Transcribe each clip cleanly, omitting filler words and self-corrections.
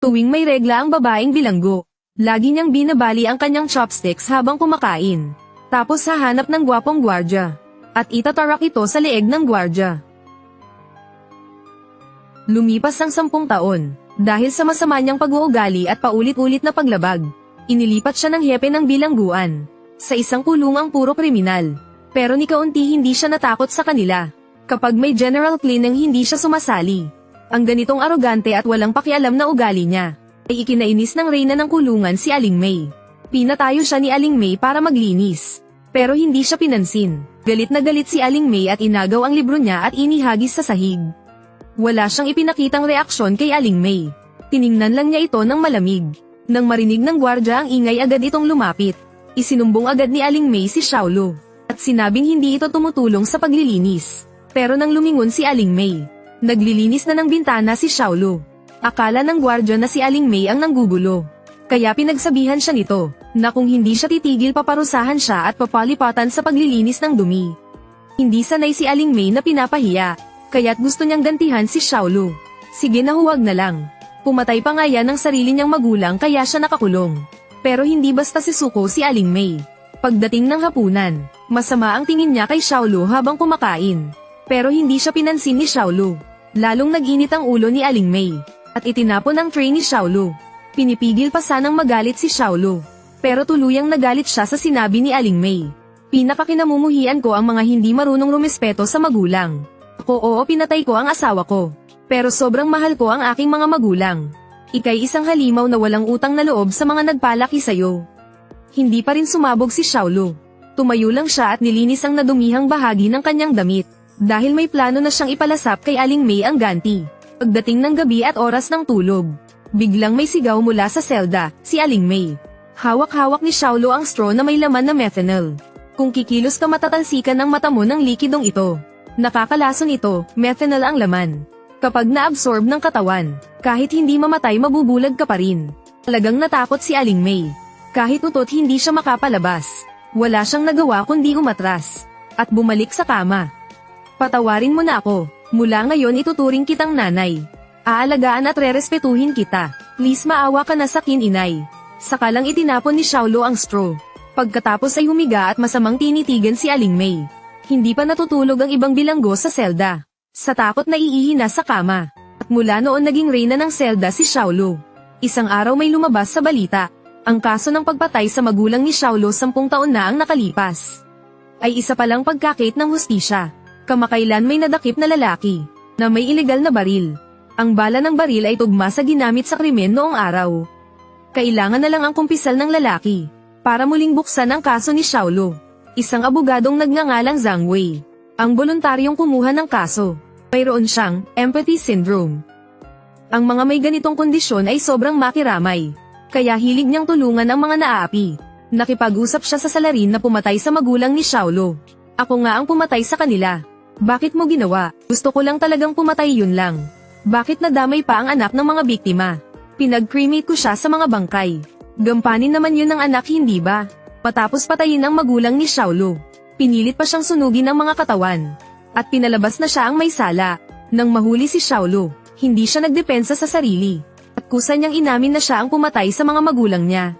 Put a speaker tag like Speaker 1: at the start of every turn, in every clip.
Speaker 1: Tuwing may regla ang babaeng bilanggo, lagi niyang binabali ang kanyang chopsticks habang kumakain. Tapos hahanap ng gwapong gwardya. At itatarak ito sa leeg ng gwardya. Lumipas ang 10 taon. Dahil sa masama niyang pag-uugali at paulit-ulit na paglabag, inilipat siya ng hepe ng bilangguan sa isang kulungang puro kriminal. Pero ni kaunti hindi siya natakot sa kanila. Kapag may general cleaning hindi siya sumasali. Ang ganitong arogante at walang pakialam na ugali niya, ay ikinainis ng reyna ng kulungan si Aling May. Pinatayo siya ni Aling May para maglinis. Pero hindi siya pinansin. Galit na galit si Aling May at inagaw ang libro niya at inihagis sa sahig. Wala siyang ipinakitang reaksyon kay Aling May. Tiningnan lang niya ito ng malamig. Nang marinig ng gwardya ang ingay agad itong lumapit. Isinumbong agad ni Aling May si Xiaolu. At sinabing hindi ito tumutulong sa paglilinis. Pero nang lumingon si Aling May, naglilinis na ng bintana si Xiaolu. Akala ng gwardya na si Aling May ang nanggugulo. Kaya pinagsabihan siya nito, na kung hindi siya titigil paparusahan siya at papalipatan sa paglilinis ng dumi. Hindi sanay si Aling May na pinapahiya, kaya't gusto niyang gantihan si Xiaolu. Sige na huwag na lang. Pumatay pa nga yan ng sarili niyang magulang kaya siya nakakulong. Pero hindi basta sisuko si Aling May. Pagdating ng hapunan, masama ang tingin niya kay Xiaolu habang kumakain. Pero hindi siya pinansin ni Xiaolu. Lalong nag-init ang ulo ni Aling May. At itinapon ang tray ni Xiaolu. Pinipigil pa sanang magalit si Xiaolu. Pero tuluyang nagalit siya sa sinabi ni Aling May. Pinakakinamumuhian ko ang mga hindi marunong rumespeto sa magulang. Oo, pinatay ko ang asawa ko. Pero sobrang mahal ko ang aking mga magulang. Ika'y isang halimaw na walang utang na loob sa mga nagpalaki sa'yo. Hindi pa rin sumabog si Xiaolu. Tumayo lang siya at nilinis ang nadumihang bahagi ng kanyang damit. Dahil may plano na siyang ipalasap kay Aling May ang ganti. Pagdating ng gabi at oras ng tulog, biglang may sigaw mula sa selda, si Aling May. Hawak-hawak ni Xiaolu ang straw na may laman na methanol. Kung kikilos ka matatalsikan ang mata mo ng likidong ito. Nakakalason ito, methanol ang laman. Kapag na-absorb ng katawan, kahit hindi mamatay mabubulag ka pa rin. Talagang natakot si Aling May. Kahit utot hindi siya makapalabas. Wala siyang nagawa kundi umatras. At bumalik sa kama. Patawarin mo na ako. Mula ngayon ituturing kitang nanay. Aalagaan at rerespetuhin kita. Please maawa ka na sa akin, inay. Saka lang itinapon ni Xiaolu ang straw. Pagkatapos ay humiga at masamang tinitigan si Aling May. Hindi pa natutulog ang ibang bilanggo sa selda. Sa takot na iihina sa kama. At mula noon naging reyna ng selda si Xiaolu. Isang araw may lumabas sa balita. Ang kaso ng pagpatay sa magulang ni Xiaolu 10 taon na ang nakalipas. Ay isa palang pagkakait ng hustisya. Kamakailan may nadakip na lalaki, na may ilegal na baril. Ang bala ng baril ay tugma sa ginamit sa krimen noong araw. Kailangan na lang ang kumpisal ng lalaki, para muling buksan ang kaso ni Xiaolu. Isang abogadong nagngangalang Zhang Wei. Ang voluntaryong kumuha ng kaso. Mayroon siyang empathy syndrome. Ang mga may ganitong kondisyon ay sobrang makiramay. Kaya hilig niyang tulungan ang mga naaapi. Nakipag-usap siya sa salarin na pumatay sa magulang ni Xiaolu. Ako nga ang pumatay sa kanila. Bakit mo ginawa? Gusto ko lang talagang pumatay, yun lang. Bakit nadamay pa ang anak ng mga biktima? Pinag-cremate ko siya sa mga bangkay. Gampanin naman yun ng anak, hindi ba? Matapos patayin ang magulang ni Xiaolu, pinilit pa siyang sunugin ng mga katawan. At pinalabas na siya ang may sala. Nang mahuli si Xiaolu, hindi siya nagdepensa sa sarili. At kusa niyang inamin na siya ang pumatay sa mga magulang niya.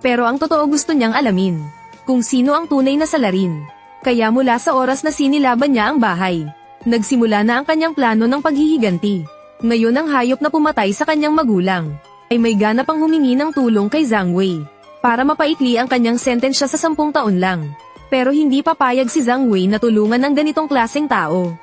Speaker 1: Pero ang totoo gusto niyang alamin, kung sino ang tunay na salarin. Kaya mula sa oras na sinilaban niya ang bahay, nagsimula na ang kanyang plano ng paghihiganti. Ngayon ang hayop na pumatay sa kanyang magulang, ay may gana pang humingi ng tulong kay Zhang Wei, para mapaikli ang kanyang sentensya sa 10 taon lang. Pero hindi papayag si Zhang Wei na tulungan ng ganitong klaseng tao.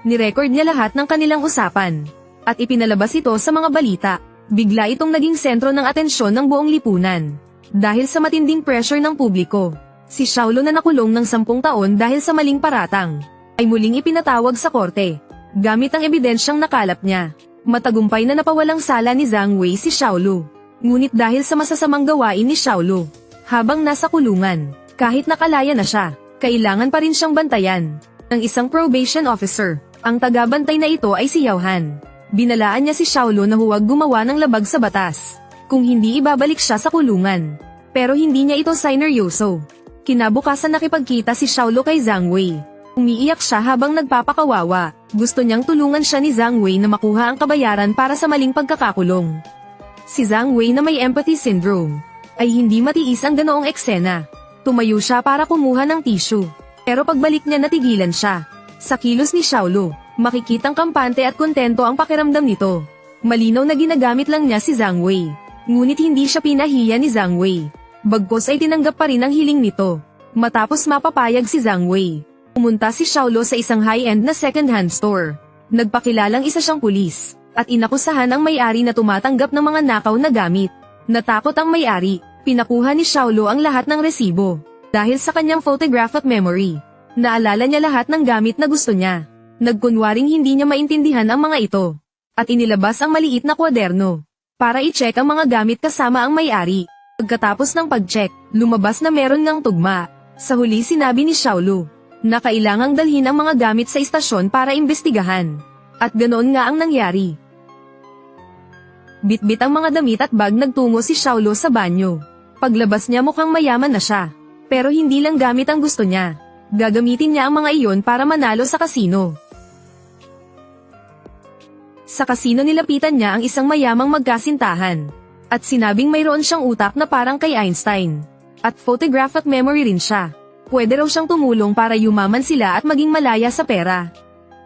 Speaker 1: Nirecord niya lahat ng kanilang usapan, at ipinalabas ito sa mga balita. Bigla itong naging sentro ng atensyon ng buong lipunan. Dahil sa matinding pressure ng publiko. Si Xiaolu na nakulong ng 10 taon dahil sa maling paratang, ay muling ipinatawag sa korte, gamit ang ebidensyang nakalap niya. Matagumpay na napawalang sala ni Zhang Wei si Xiaolu. Ngunit dahil sa masasamang gawain ni Xiaolu, habang nasa kulungan, kahit nakalaya na siya, kailangan pa rin siyang bantayan ng isang probation officer. Ang tagabantay na ito ay si Yao Han. Binalaan niya si Xiaolu na huwag gumawa ng labag sa batas, kung hindi ibabalik siya sa kulungan. Pero hindi niya ito sineryoso. Kinabukasan nakipagkita si Xiaolu kay Zhang Wei. Umiiyak siya habang nagpapakawawa. Gusto niyang tulungan siya ni Zhang Wei na makuha ang kabayaran para sa maling pagkakakulong. Si Zhang Wei na may empathy syndrome ay hindi matiis ang ganoong eksena. Tumayo siya para kumuha ng tissue. Pero pagbalik niya natigilan siya. Sa kilos ni Xiaolu, makikitang kampante at kontento ang pakiramdam nito. Malinaw na ginagamit lang niya si Zhang Wei. Ngunit hindi siya pinahiya ni Zhang Wei. Bagkus ay tinanggap pa rin ang hiling nito. Matapos mapapayag si Zhang Wei, pumunta si Xiaolu sa isang high-end na second-hand store. Nagpakilalang isa siyang pulis, at inakusahan ang may-ari na tumatanggap ng mga nakaw na gamit. Natakot ang may-ari, pinakuha ni Xiaolu ang lahat ng resibo. Dahil sa kanyang photograph at memory, naalala niya lahat ng gamit na gusto niya. Nagkunwaring hindi niya maintindihan ang mga ito. At inilabas ang maliit na kwaderno para i-check ang mga gamit kasama ang may-ari. Pagkatapos ng pag-check, lumabas na meron ngang tugma. Sa huli sinabi ni Xiaolu na kailangang dalhin ang mga gamit sa istasyon para imbestigahan. At ganoon nga ang nangyari. Bitbit ang mga damit at bag nagtungo si Xiaolu sa banyo. Paglabas niya mukhang mayaman na siya. Pero hindi lang gamit ang gusto niya. Gagamitin niya ang mga iyon para manalo sa kasino. Sa kasino nilapitan niya ang isang mayamang magkasintahan. At sinabing mayroon siyang utak na parang kay Einstein. At photograph at memory rin siya. Pwede raw siyang tumulong para yumaman sila at maging malaya sa pera.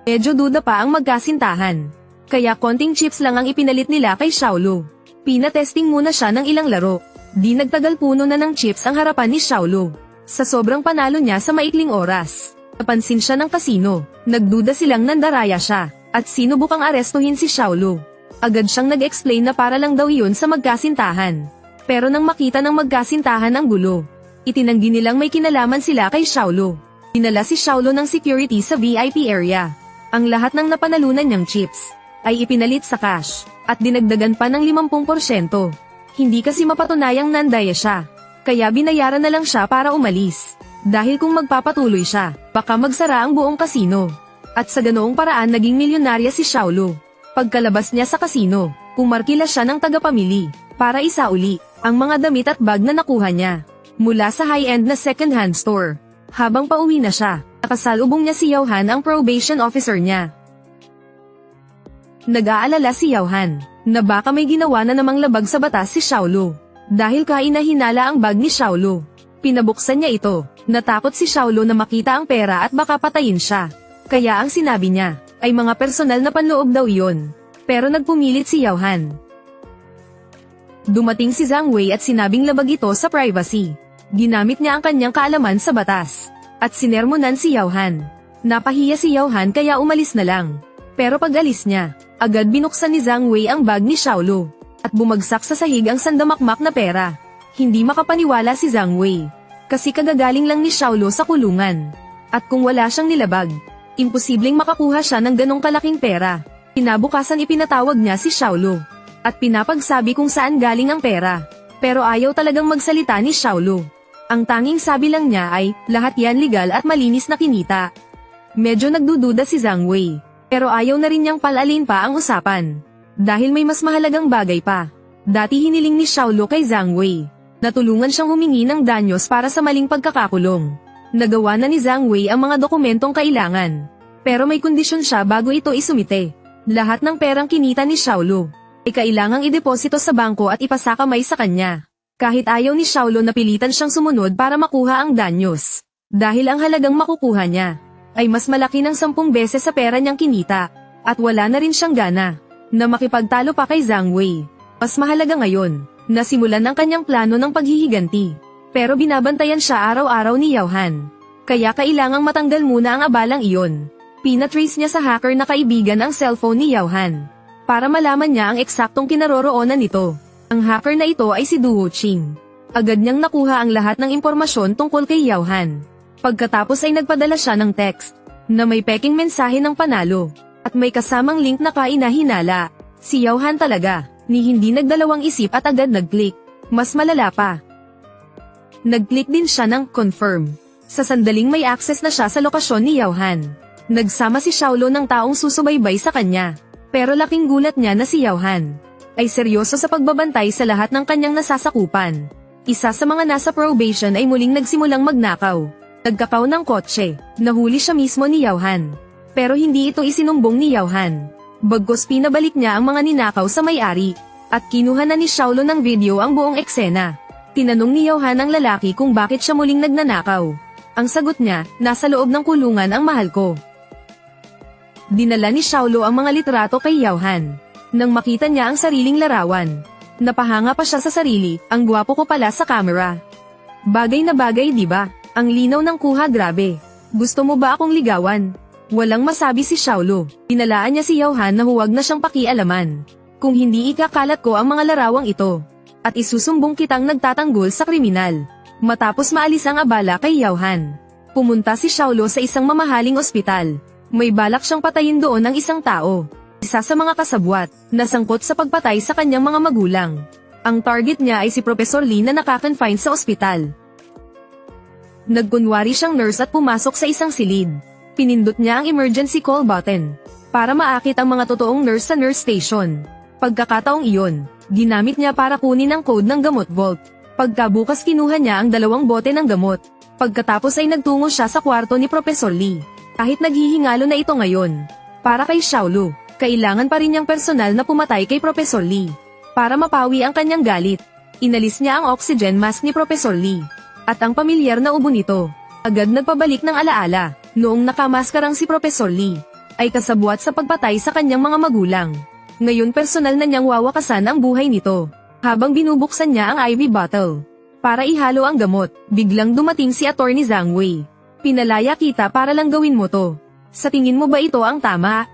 Speaker 1: Medyo duda pa ang magkasintahan. Kaya konting chips lang ang ipinalit nila kay Xiaolu. Pinatesting muna siya ng ilang laro. Di nagtagal puno na ng chips ang harapan ni Xiaolu. Sa sobrang panalo niya sa maikling oras, napansin siya ng kasino. Nagduda silang nandaraya siya. At sinubukang arestuhin si Xiaolu. Agad siyang nag-explain na para lang daw iyon sa magkasintahan. Pero nang makita ng magkasintahan ang gulo, itinanggi nilang may kinalaman sila kay Xiaolu. Dinala si Xiaolu ng security sa VIP area. Ang lahat ng napanalunan niyang chips ay ipinalit sa cash at dinagdagan pa ng 50%. Hindi kasi mapatunayang nandaya siya. Kaya binayaran na lang siya para umalis. Dahil kung magpapatuloy siya, baka magsara ang buong kasino. At sa ganoong paraan naging milyonarya si Xiaolu. Pagkalabas niya sa kasino, pumarkila siya ng tagapamili para isauli ang mga damit at bag na nakuha niya mula sa high-end na second-hand store. Habang pauwi na siya, nakasalubong niya si Yauhan, ang probation officer niya. Nag-aalala si Yauhan na baka may ginawa na namang labag sa batas si Xiaolu. Dahil kainahinala ang bag ni Xiaolu, pinabuksan niya ito. Natakot si Xiaolu na makita ang pera at baka patayin siya. Kaya ang sinabi niya ay mga personal na panloob daw iyon. Pero nagpumilit si Yauhan. Dumating si Zhang Wei at sinabing labag ito sa privacy. Ginamit niya ang kanyang kaalaman sa batas. At sinermonan si Yauhan. Napahiya si Yauhan kaya umalis na lang. Pero pag alis niya, agad binuksan ni Zhang Wei ang bag ni Xiaolu. At bumagsak sa sahig ang sandamakmak na pera. Hindi makapaniwala si Zhang Wei. Kasi kagagaling lang ni Xiaolu sa kulungan. At kung wala siyang nilabag, imposibleng makakuha siya ng ganong kalaking pera. Kinabukasan ipinatawag niya si Xiaolu. At pinapagsabi kung saan galing ang pera. Pero ayaw talagang magsalita ni Xiaolu. Ang tanging sabi lang niya ay, lahat yan legal at malinis na kinita. Medyo nagdududa si Zhang Wei. Pero ayaw na rin niyang palalin pa ang usapan. Dahil may mas mahalagang bagay pa. Dati hiniling ni Xiaolu kay Zhang Wei. Natulungan siyang humingi ng danyos para sa maling pagkakakulong. Nagawa na ni Zhang Wei ang mga dokumentong kailangan. Pero may kondisyon siya bago ito isumite. Lahat ng perang kinita ni Xiaolu ay kailangang ideposito sa bangko at ipasakamay sa kanya. Kahit ayaw ni Xiaolu napilitan siyang sumunod para makuha ang danyos. Dahil ang halagang makukuha niya ay mas malaki ng 10 beses sa pera niyang kinita. At wala na rin siyang gana na makipagtalo pa kay Zhang Wei. Mas mahalaga ngayon na simulan ang kanyang plano ng paghihiganti. Pero binabantayan siya araw-araw ni Yauhan. Kaya kailangang matanggal muna ang abalang iyon. Pinatrace niya sa hacker na kaibigan ang cellphone ni Yauhan. Para malaman niya ang eksaktong kinaroroonan nito. Ang hacker na ito ay si Duo Ching. Agad niyang nakuha ang lahat ng impormasyon tungkol kay Yauhan. Pagkatapos ay nagpadala siya ng text na may peking mensahe ng panalo. At may kasamang link na kainahinala. Si Yauhan talaga, ni hindi nagdalawang isip at agad nag-click. Mas malala pa. Nag-click din siya ng confirm. Sa sandaling may access na siya sa lokasyon ni Yauhan. Nagsama si Xiaolu ng taong susubaybay sa kanya. Pero laking gulat niya na si Yauhan ay seryoso sa pagbabantay sa lahat ng kanyang nasasakupan. Isa sa mga nasa probation ay muling nagsimulang magnakaw. Nagkakaw ng kotse. Nahuli siya mismo ni Yauhan. Pero hindi ito isinumbong ni Yauhan. Bagkus pinabalik niya ang mga ninakaw sa may-ari. At kinuha na ni Xiaolo ng video ang buong eksena. Tinanong ni Johan ang lalaki kung bakit siya muling nagnanakaw. Ang sagot niya, nasa loob ng kulungan ang mahal ko. Dinala ni Xiaolo ang mga litrato kay Johan. Nang makita niya ang sariling larawan, napahanga pa siya sa sarili, ang gwapo ko pala sa camera. Bagay na bagay, di ba? Ang linaw ng kuha, grabe. Gusto mo ba akong ligawan? Walang masabi si Xiaolo. Pinalaan niya si Johan na huwag na siyang pakialaman. Kung hindi ikakalat ko ang mga larawang ito, at isusumbong kitang nagtatanggol sa kriminal. Matapos maalis ang abala kay Johan, pumunta si Xiaolo sa isang mamahaling ospital. May balak siyang patayin doon ng isang tao. Isa sa mga kasabwat, nasangkot sa pagpatay sa kanyang mga magulang. Ang target niya ay si Professor Lee na nakakonfine sa ospital. Nagkunwari siyang nurse at pumasok sa isang silid. Pinindot niya ang emergency call button para maakit ang mga totoong nurse sa nurse station. Pagkakataong iyon, ginamit niya para kunin ang code ng gamot vault. Pagkabukas kinuha niya ang 2 bote ng gamot. Pagkatapos ay nagtungo siya sa kwarto ni Professor Lee. Kahit naghihingalo na ito ngayon, para kay Xiaolo, kailangan pa rin niyang personal na pumatay kay Professor Lee. Para mapawi ang kanyang galit, inalis niya ang oxygen mask ni Professor Lee. At ang pamilyar na ubo nito, agad nagpabalik ng alaala, noong nakamaskarang si Professor Lee, ay kasabwat sa pagpatay sa kanyang mga magulang. Ngayon personal na niyang wawakasan ang buhay nito. Habang binubuksan niya ang IV bottle para ihalo ang gamot, biglang dumating si Attorney Zhang Wei. Pinalaya kita para lang gawin mo to. Sa tingin mo ba ito ang tama?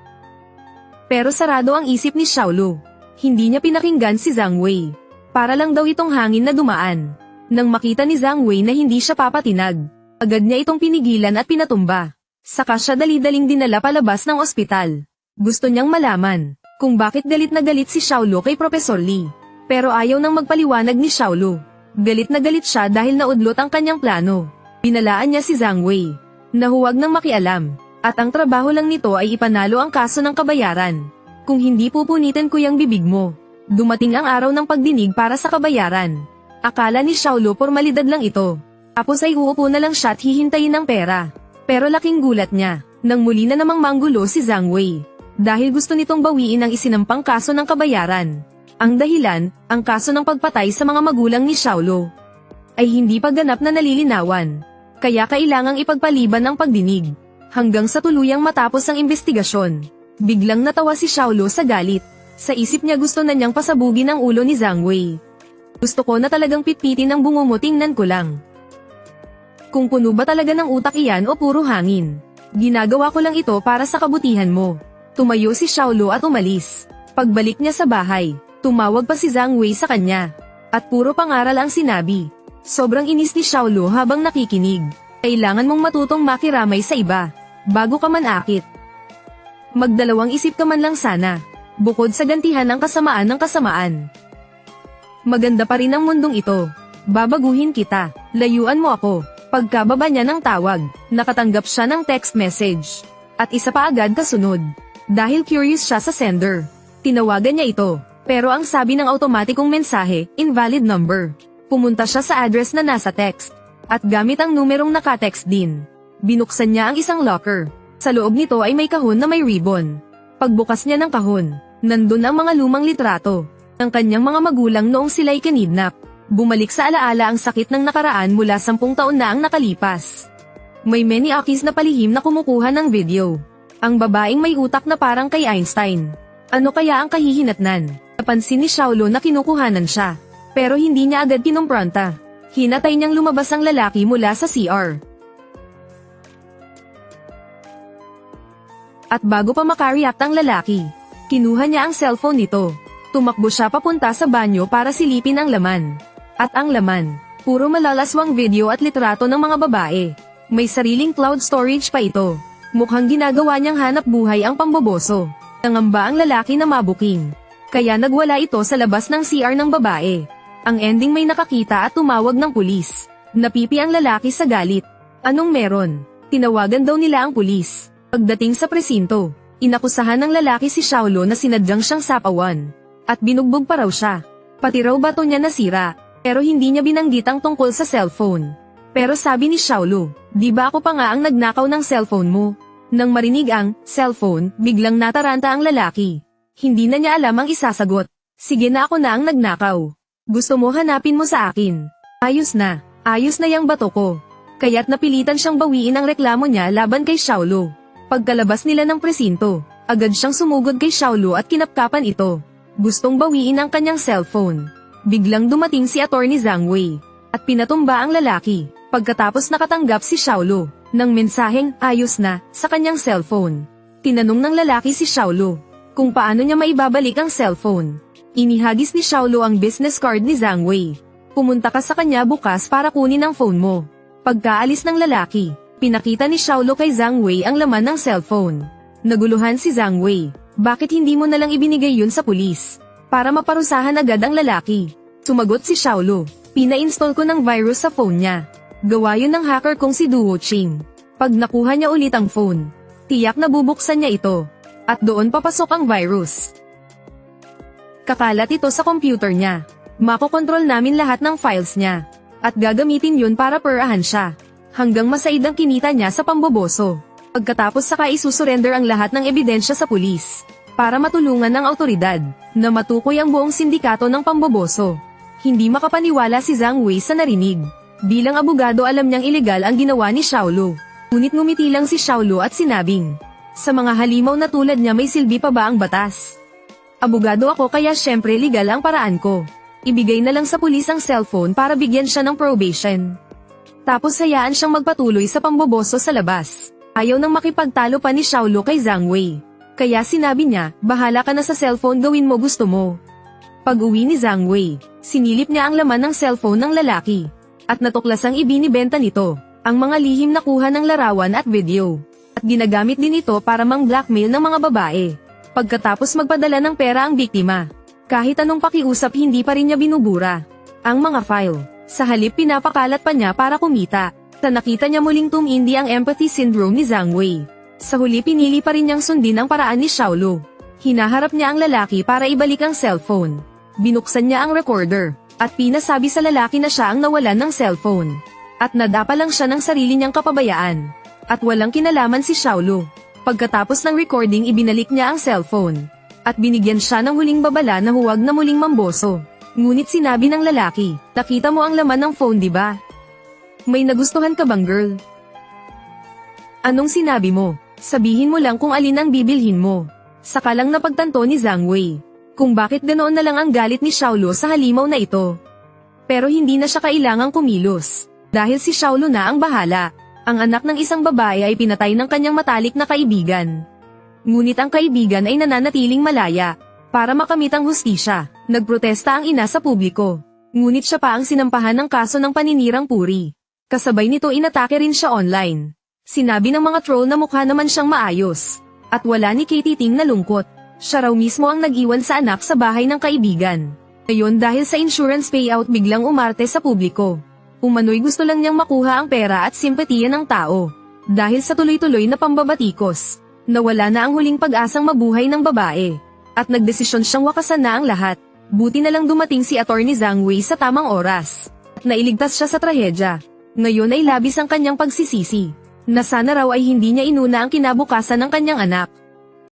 Speaker 1: Pero sarado ang isip ni Xiaolo. Hindi niya pinakinggan si Zhang Wei. Para lang daw itong hangin na dumaan. Nang makita ni Zhang Wei na hindi siya papatinag, agad niya itong pinigilan at pinatumba. Saka siya dali-daling dinala palabas ng ospital. Gusto niyang malaman kung bakit galit na galit si Xiaolo kay Professor Lee. Pero ayaw nang magpaliwanag ni Xiaolo. Galit na galit siya dahil naudlot ang kanyang plano. Binalaan niya si Zhang Wei na huwag nang makialam, at ang trabaho lang nito ay ipanalo ang kaso ng kabayaran. Kung hindi pupunitin ko yung bibig mo, dumating ang araw ng pagdinig para sa kabayaran. Akala ni Xiaolo formalidad lang ito. Tapos ay uupo na lang siya at hihintayin ng pera. Pero laking gulat niya nang muli na namang manggulo si Zhang Wei. Dahil gusto nitong bawiin ang isinampang kaso ng kabayaran. Ang dahilan, ang kaso ng pagpatay sa mga magulang ni Xiaolo, ay hindi pa ganap na nalilinawan. Kaya kailangang ipagpaliban ang pagdinig. Hanggang sa tuluyang matapos ang investigasyon. Biglang natawa si Xiaolo sa galit. Sa isip niya gusto na niyang pasabugin ang ulo ni Zhang Wei. Gusto ko na talagang pitpitin ang bungo mo, tingnan ko lang. Kung puno ba talaga ng utak iyan o puro hangin. Ginagawa ko lang ito para sa kabutihan mo. Tumayo si Xiaolo at umalis. Pagbalik niya sa bahay, tumawag pa si Zhang Wei sa kanya. At puro pangaral ang sinabi. Sobrang inis ni Xiaolo habang nakikinig. Kailangan mong matutong makiramay sa iba, bago ka manakit. Magdalawang isip ka man lang sana. Bukod sa gantihan ng kasamaan ng kasamaan. Maganda pa rin ang mundong ito. Babaguhin kita, layuan mo ako. Pagkababa niya ng tawag, nakatanggap siya ng text message. At isa pa agad kasunod. Dahil curious siya sa sender, tinawagan niya ito. Pero ang sabi ng automatikong mensahe, invalid number. Pumunta siya sa address na nasa text. At gamit ang numerong nakatext din. Binuksan niya ang isang locker. Sa loob nito ay may kahon na may ribbon. Pagbukas niya ng kahon, nandun ang mga lumang litrato ng kanyang mga magulang noong sila'y kinidnap. Bumalik sa alaala ang sakit ng nakaraan mula 10 taon na ang nakalipas. May many akis na palihim na kumukuha ng video. Ang babaeng may utak na parang kay Einstein. Ano kaya ang kahihinatnan? Napansin ni Xiaolo na kinukuhanan siya. Pero hindi niya agad kinumpronta. Hinatay niyang lumabas ang lalaki mula sa CR. At bago pa makareact ang lalaki, kinuha niya ang cellphone nito. Tumakbo siya papunta sa banyo para silipin ang laman. At ang laman, puro malalaswang video at litrato ng mga babae. May sariling cloud storage pa ito. Mukhang ginagawa niyang hanap buhay ang pamboboso. Nangamba ang lalaki na mabuking. Kaya nagwala ito sa labas ng CR ng babae. Ang ending may nakakita at tumawag ng pulis. Napipi ang lalaki sa galit. Anong meron? Tinawagan daw nila ang pulis. Pagdating sa presinto, inakusahan ng lalaki si Xiaolo na sinadyang siyang sapawan. At binugbog pa raw siya. Pati raw bato niya nasira. Pero hindi niya binanggit ang tungkol sa cellphone. Pero sabi ni Xiaolo, di ba ako pa nga ang nagnakaw ng cellphone mo? Nang marinig ang cellphone, biglang nataranta ang lalaki. Hindi na niya alam ang isasagot. Sige na, ako na ang nagnakaw. Gusto mo hanapin mo sa akin. Ayos na yang bato ko. Kaya't napilitan siyang bawiin ang reklamo niya laban kay Xiaolu. Pagkalabas nila ng presinto, agad siyang sumugod kay Xiaolu at kinapkapan ito. Gustong bawiin ang kanyang cellphone. Biglang dumating si Attorney Zhang Wei at pinatumba ang lalaki. Pagkatapos nakatanggap si Xiaolu ng mensaheng ayos na sa kanyang cellphone. Tinanong ng lalaki si Xiaolu kung paano niya maibabalik ang cellphone. Inihagis ni Xiaolu ang business card ni Zhang Wei. Pumunta ka sa kanya bukas para kunin ang phone mo. Pagkaalis ng lalaki, pinakita ni Xiaolu kay Zhang Wei ang laman ng cellphone. Naguluhan si Zhang Wei, bakit hindi mo nalang ibinigay yun sa pulis? Para maparusahan agad ang lalaki. Sumagot si Xiaolu, pina-install ko ng virus sa phone niya. Gawa yun ng hacker kong si Duo Ching. Pag nakuha niya ulit ang phone, tiyak na bubuksan niya ito. At doon papasok ang virus. Kakalat ito sa computer niya. Makokontrol namin lahat ng files niya. At gagamitin yun para perahan siya. Hanggang masaid ang kinita niya sa pamboboso. Pagkatapos saka isusurrender ang lahat ng ebidensya sa pulis. Para matulungan ng autoridad na matukoy ang buong sindikato ng pamboboso. Hindi makapaniwala si Zhang Wei sa narinig. Bilang abogado, alam niyang ilegal ang ginawa ni Xiaolu. Ngunit ngumiti lang si Xiaolu at sinabing, sa mga halimaw na tulad niya may silbi pa ba ang batas? Abogado ako kaya syempre legal ang paraan ko. Ibigay na lang sa pulis ang cellphone para bigyan siya ng probation. Tapos hayaan siyang magpatuloy sa pamboboso sa labas. Ayaw nang makipagtalo pa ni Xiaolu kay Zhang Wei. Kaya sinabi niya, bahala ka na sa cellphone, gawin mo gusto mo. Pag-uwi ni Zhang Wei, sinilip niya ang laman ng cellphone ng lalaki. At natuklasang ibinibenta nito ang mga lihim na kuha ng larawan at video. At ginagamit din ito para mang-blackmail ng mga babae. Pagkatapos magpadala ng pera ang biktima. Kahit anong pakiusap hindi pa rin niya binubura ang mga file. Sa halip pinapakalat pa niya para kumita. Sa nakita niya muling tumindi ang empathy syndrome ni Zhang Wei. Sa huli pinili pa rin niyang sundin ang paraan ni Xiaolu. Hinaharap niya ang lalaki para ibalik ang cellphone. Binuksan niya ang recorder. At pinasabi sa lalaki na siya ang nawalan ng cellphone. At nadapa lang siya ng sarili niyang kapabayaan. At walang kinalaman si Xiaolu. Pagkatapos ng recording ibinalik niya ang cellphone. At binigyan siya ng huling babala na huwag na muling mamboso. Ngunit sinabi ng lalaki, nakita mo ang laman ng phone di ba? May nagustuhan ka bang girl? Anong sinabi mo? Sabihin mo lang kung alin ang bibilhin mo. Saka lang napagtanto ni Zhang Wei kung bakit ganoon na lang ang galit ni Xiaolu sa halimaw na ito. Pero hindi na siya kailangang kumilos. Dahil si Xiaolu na ang bahala. Ang anak ng isang babae ay pinatay ng kanyang matalik na kaibigan. Ngunit ang kaibigan ay nananatiling malaya. Para makamit ang hustisya, nagprotesta ang ina sa publiko. Ngunit siya pa ang sinampahan ng kaso ng paninirang puri. Kasabay nito inatake rin siya online. Sinabi ng mga troll na mukha naman siyang maayos. At wala ni Katie Ting na lungkot. Siya raw mismo ang nag-iwan sa anak sa bahay ng kaibigan. Ngayon dahil sa insurance payout biglang umarte sa publiko. Umano'y gusto lang niyang makuha ang pera at simpatiya ng tao. Dahil sa tuloy-tuloy na pambabatikos, nawala na ang huling pag-asang mabuhay ng babae. At nagdesisyon siyang wakasan na ang lahat. Buti na lang dumating si Attorney Zhang Wei sa tamang oras. At nailigtas siya sa trahedya. Ngayon ay labis ang kanyang pagsisisi. Na sana raw ay hindi niya inuna ang kinabukasan ng kanyang anak.